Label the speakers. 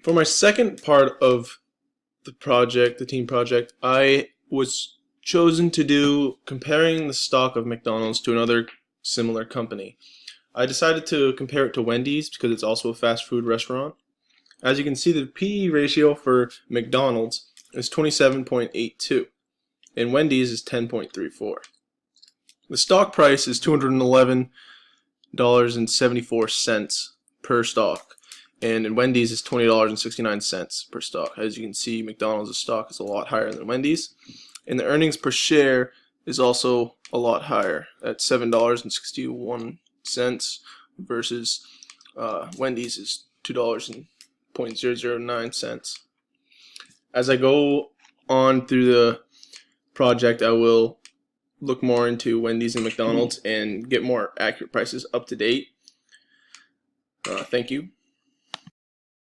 Speaker 1: For my second part of the project, the team project, I was chosen to do comparing the stock of McDonald's to another similar company. I decided to compare it to Wendy's because it's also a fast food restaurant. As you can see, the PE ratio for McDonald's is 27.82 and Wendy's is 10.34. The stock price is $211.74 per stock, and in Wendy's is $20.69 per stock. As you can see, McDonald's stock is a lot higher than Wendy's, and the earnings per share is also a lot higher at $7.61 versus Wendy's is $2.009. As I go on through the project, I will look more into Wendy's and McDonald's and get more accurate prices up to date. Thank you.